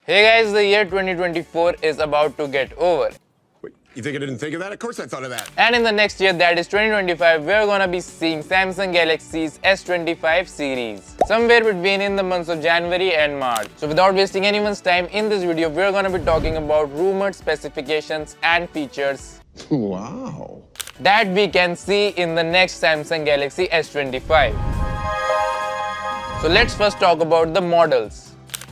Hey guys, the year 2024 is about to get over. Wait, you think I didn't think of that? Of course I thought of that. And in the next year, that is 2025, we're gonna be seeing Samsung Galaxy's S25 series. Somewhere between in the months of January and March. So without wasting anyone's time, in this video, we're gonna be talking about rumored specifications and features. Wow. That we can see in the next Samsung Galaxy S25. So let's first talk about the models.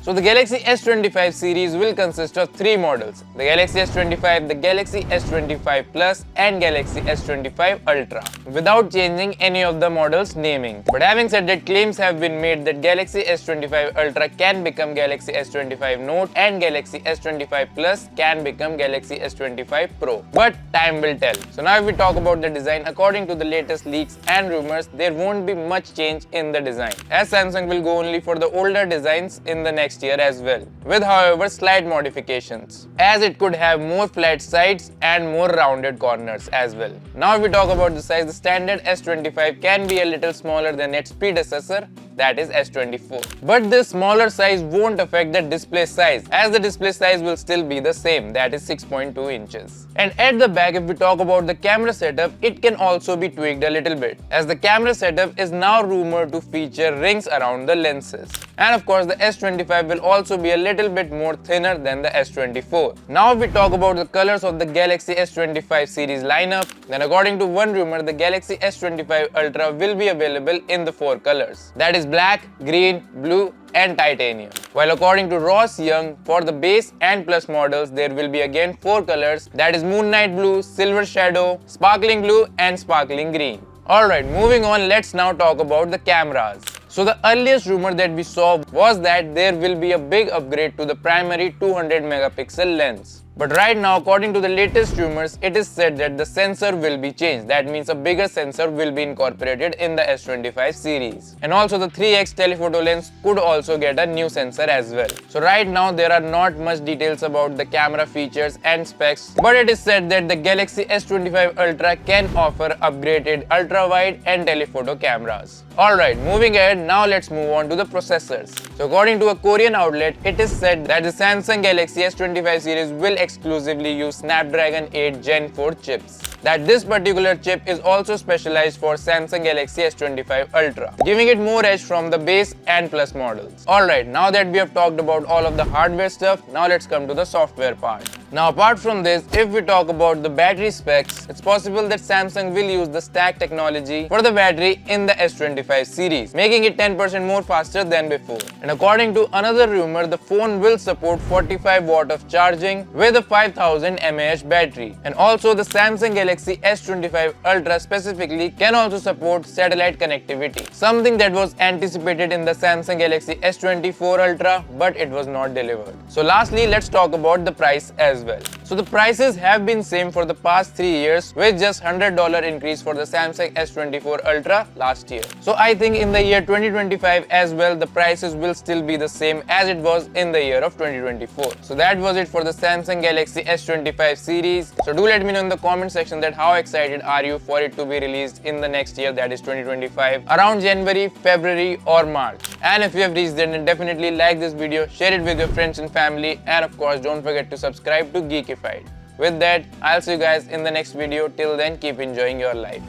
So the Galaxy S25 series will consist of three models: the Galaxy S25, the Galaxy S25 Plus and Galaxy S25 Ultra, without changing any of the models' naming. But having said that, claims have been made that Galaxy S25 Ultra can become Galaxy S25 Note and Galaxy S25 Plus can become Galaxy S25 Pro. But time will tell. So now if we talk about the design, according to the latest leaks and rumors, there won't be much change in the design, as Samsung will go only for the older designs in the next year as well, with however slight modifications, as it could have more flat sides and more rounded corners as well. Now if we talk about the size, the standard S25 can be a little smaller than its predecessor, that is S24. But this smaller size won't affect the display size, as the display size will still be the same, that is 6.2 inches. And at the back, if we talk about the camera setup, it can also be tweaked a little bit, as the camera setup is now rumored to feature rings around the lenses. And of course, the S25 will also be a little bit more thinner than the S24. Now if we talk about the colors of the Galaxy S25 series lineup, then according to one rumor, the Galaxy S25 Ultra will be available in the four colors, that is black, green, blue and titanium. While according to Ross Young, for the base and plus models, there will be again four colors, that is Moon Knight Blue, Silver Shadow, Sparkling Blue and Sparkling Green. Alright, moving on, let's now talk about the cameras. So the earliest rumor that we saw was that there will be a big upgrade to the primary 200 megapixel lens. But right now, according to the latest rumors, it is said that the sensor will be changed. That means a bigger sensor will be incorporated in the S25 series. And also the 3x telephoto lens could also get a new sensor as well. So right now, there are not much details about the camera features and specs, but it is said that the Galaxy S25 Ultra can offer upgraded ultra-wide and telephoto cameras. Alright, moving ahead, now let's move on to the processors. So according to a Korean outlet, it is said that the Samsung Galaxy S25 series will exclusively use Snapdragon 8 Gen 4 chips. That this particular chip is also specialized for Samsung Galaxy S25 Ultra, giving it more edge from the base and plus models. Alright, now that we have talked about all of the hardware stuff, now let's come to the software part. Now apart from this, if we talk about the battery specs, it's possible that Samsung will use the stack technology for the battery in the S25 series, making it 10% more faster than before. And according to another rumor, the phone will support 45 watt of charging with a 5000 mAh battery. And also the Samsung Galaxy S25 Ultra specifically can also support satellite connectivity, something that was anticipated in the Samsung Galaxy S24 Ultra, but it was not delivered. So lastly, let's talk about the price as well. So the prices have been same for the past 3 years, with just $100 increase for the Samsung S24 Ultra last year. So I think in the year 2025 as well, the prices will still be the same as it was in the year of 2024. So that was it for the Samsung Galaxy S25 series. So do let me know in the comment section that how excited are you for it to be released in the next year, that is 2025, around January, February or March. And if you have reached there, then definitely like this video, share it with your friends and family, and of course don't forget to subscribe to Geekified. With that, I'll see you guys in the next video. Till then, keep enjoying your life.